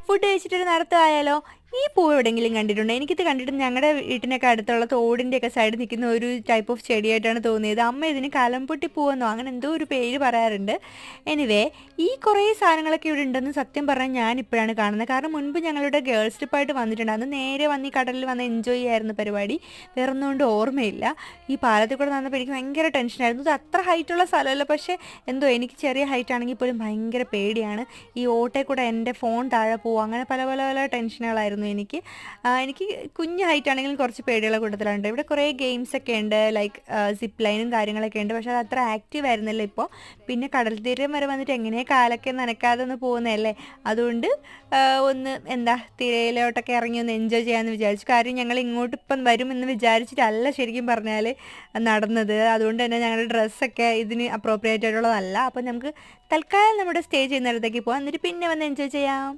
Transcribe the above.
Food കഴിച്ചിട്ടൊരു നടത്തമായാലോ? ഈ പൂവ് എവിടെയെങ്കിലും കണ്ടിട്ടുണ്ടോ? എനിക്കിത് കണ്ടിട്ട് ഞങ്ങളുടെ വീട്ടിനൊക്കെ അടുത്തുള്ള തോടിൻ്റെയൊക്കെ സൈഡിൽ നിൽക്കുന്ന ഒരു ടൈപ്പ് ഓഫ് ചെടിയായിട്ടാണ് തോന്നിയത്. അമ്മ ഇതിന് കലംപൊട്ടി പൂവെന്നോ അങ്ങനെ എന്തോ ഒരു പേര് പറയാറുണ്ട്. എനിവേ, ഈ കുറേ സാധനങ്ങളൊക്കെ ഇവിടെ ഉണ്ടെന്ന് സത്യം പറഞ്ഞാൽ ഞാനിപ്പോഴാണ് കാണുന്നത്. കാരണം മുൻപ് ഞങ്ങളുടെ ഗേൾസ് ട്രിപ്പായിട്ട് വന്നിട്ടുണ്ട്. അന്ന് നേരെ വന്ന് ഈ കടലിൽ വന്ന് എൻജോയ് ചെയ്യായിരുന്നു പരിപാടി. വേറൊന്നുകൊണ്ട് ഓർമ്മയില്ല. ഈ പാലത്തിൽ കൂടെ നടന്നപ്പോൾ എനിക്ക് ഭയങ്കര ടെൻഷനായിരുന്നു. ഇത് അത്ര ഹൈറ്റുള്ള സ്ഥലമല്ല, പക്ഷേ എന്തോ എനിക്ക് ചെറിയ ഹൈറ്റ് ആണെങ്കിൽ പോലും ഭയങ്കര പേടിയാണ്. ഈ ഓട്ടയിൽ കൂടെ എൻ്റെ ഫോൺ താഴെ പോകും, അങ്ങനെ പല പല പല ടെൻഷനുകളായിരുന്നു എനിക്ക്. എനിക്ക് കുഞ്ഞ് ഹൈറ്റ് ആണെങ്കിലും കുറച്ച് പേടിയുള്ള കൂട്ടത്തിലുണ്ട്. ഇവിടെ കുറേ ഗെയിംസ് ഒക്കെ ഉണ്ട്, ലൈക്ക് സിപ്പ് ലൈനും കാര്യങ്ങളൊക്കെ ഉണ്ട്. പക്ഷേ അത് അത്ര ആക്റ്റീവ് ആയിരുന്നില്ല ഇപ്പോൾ. പിന്നെ കടൽ തീരം വരെ വന്നിട്ട് എങ്ങനെ കാലൊക്കെ നനക്കാതെ ഒന്ന് പോകുന്നതല്ലേ, അതുകൊണ്ട് ഒന്ന് എന്താ തിരയിലോട്ടൊക്കെ ഇറങ്ങി ഒന്ന് എൻജോയ് ചെയ്യാമെന്ന് വിചാരിച്ചു. കാര്യം ഞങ്ങൾ ഇങ്ങോട്ട് ഇപ്പം വരുമെന്ന് വിചാരിച്ചിട്ടല്ല ശരിക്കും പറഞ്ഞാൽ നടന്നത്. അതുകൊണ്ട് തന്നെ ഞങ്ങളുടെ ഡ്രസ്സൊക്കെ ഇതിന് അപ്രോപ്രിയേറ്റ് ആയിട്ടുള്ളതല്ല. അപ്പം നമുക്ക് തൽക്കാലം നമ്മുടെ സ്റ്റേ ചെയ്യുന്നിടത്തേക്ക് പോകാം, എന്നിട്ട് പിന്നെ വന്ന് എൻജോയ് ചെയ്യാം.